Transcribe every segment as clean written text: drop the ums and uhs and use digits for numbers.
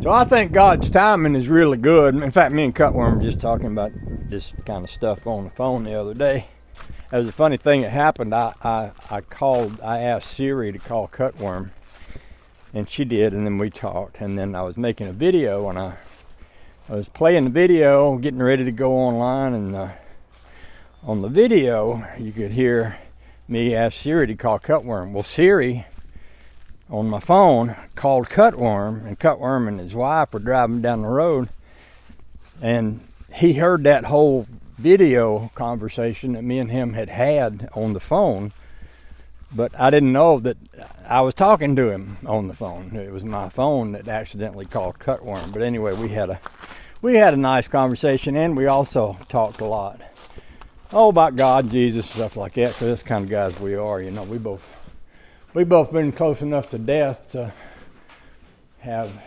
So I think God's timing is really good. In fact, me and Cutworm were just talking about this kind of stuff on the phone the other day. There was a funny thing that happened. I asked Siri to call Cutworm, and she did, and then we talked. And then I was making a video, and I was playing the video, getting ready to go online, and on the video, you could hear me ask Siri to call Cutworm. Well, Siri on my phone called Cutworm, and Cutworm and his wife were driving down the road, and he heard that whole video conversation that me and him had on the phone, but I didn't know that I was talking to him on the phone. It was my phone that accidentally called Cutworm. But anyway, we had a nice conversation, and we also talked a lot about God, Jesus, stuff like that, because that's the kind of guys we are. You know, we both been close enough to death to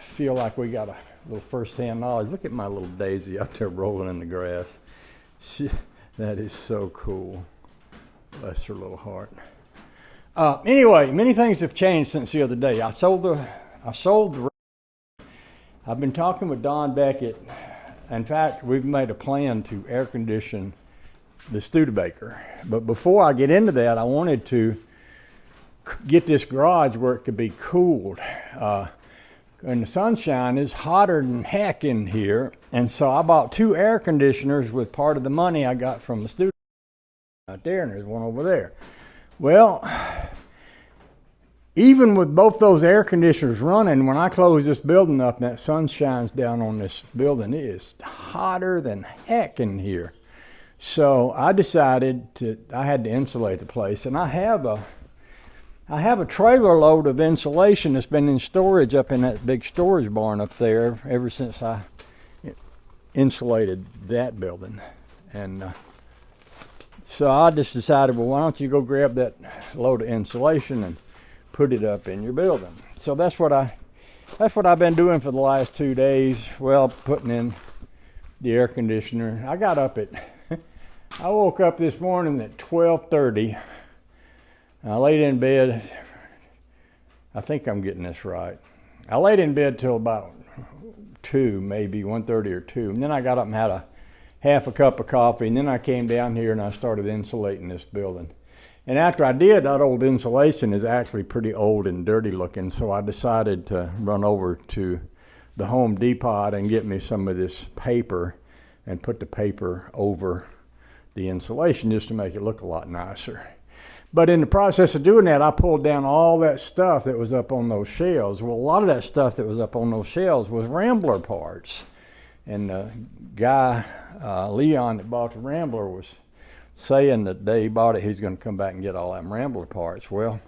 feel like we got a little first-hand knowledge. Look at my little Daisy out there rolling in the grass. That is so cool. Bless her little heart. Anyway, many things have changed since the other day. I sold the. I've been talking with Don Beckett. In fact, we've made a plan to air condition the Studebaker. But before I get into that, I wanted to get this garage where it could be cooled. And the sunshine is hotter than heck in here. And so I bought 2 air conditioners with part of the money I got from the Studebaker out there, and there's one over there. Well, even with both those air conditioners running, when I close this building up and that sun shines down on this building, it is hotter than heck in here. So I decided I had to insulate the place, and I have a trailer load of insulation that's been in storage up in that big storage barn up there ever since I insulated that building. And so I just decided, well, why don't you go grab that load of insulation and put it up in your building. So that's what I've been doing for the last 2 days. Well, putting in the air conditioner. I woke up this morning at 12:30. I laid in bed. I think I'm getting this right. I laid in bed till about 2, maybe 1:30 or 2. And then I got up and had half a cup of coffee. And then I came down here and I started insulating this building. And after I did, that old insulation is actually pretty old and dirty looking. So I decided to run over to the Home Depot and get me some of this paper and put the paper over the insulation just to make it look a lot nicer. But in the process of doing that, I pulled down all that stuff that was up on those shelves. Well, a lot of that stuff that was up on those shelves was Rambler parts. And the guy, Leon, that bought the Rambler was saying that the day he bought it, he's going to come back and get all them Rambler parts. Well,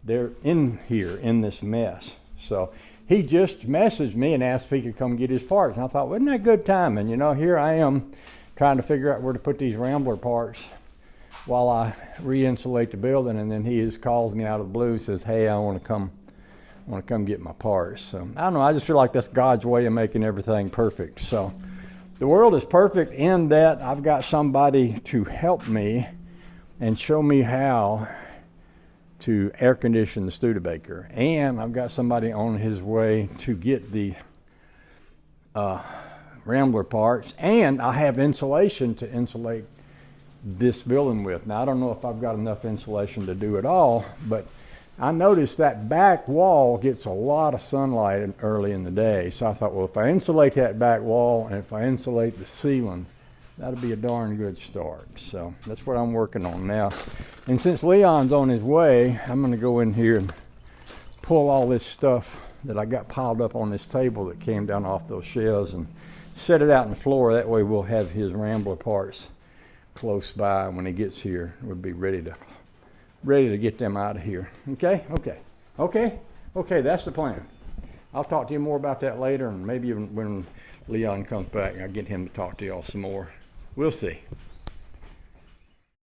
they're in here in this mess. So he just messaged me and asked if he could come get his parts. And I thought, wasn't that good timing? You know, here I am trying to figure out where to put these Rambler parts while I re-insulate the building, and then he just calls me out of the blue, says, hey, I want to come get my parts. So I don't know, I just feel like that's God's way of making everything perfect. So the world is perfect in that I've got somebody to help me and show me how to air condition the Studebaker, and I've got somebody on his way to get the Rambler parts, and I have insulation to insulate this building with. Now, I don't know if I've got enough insulation to do it all, but I noticed that back wall gets a lot of sunlight early in the day. So I thought, well, if I insulate that back wall and if I insulate the ceiling, that'll be a darn good start. So that's what I'm working on now. And since Leon's on his way, I'm going to go in here and pull all this stuff that I got piled up on this table that came down off those shelves and set it out on the floor. That way we'll have his Rambler parts close by. When he gets here, we'll be ready to get them out of here. Okay, that's the plan. I'll talk to you more about that later, and maybe even when Leon comes back, I'll get him to talk to y'all some more. We'll see.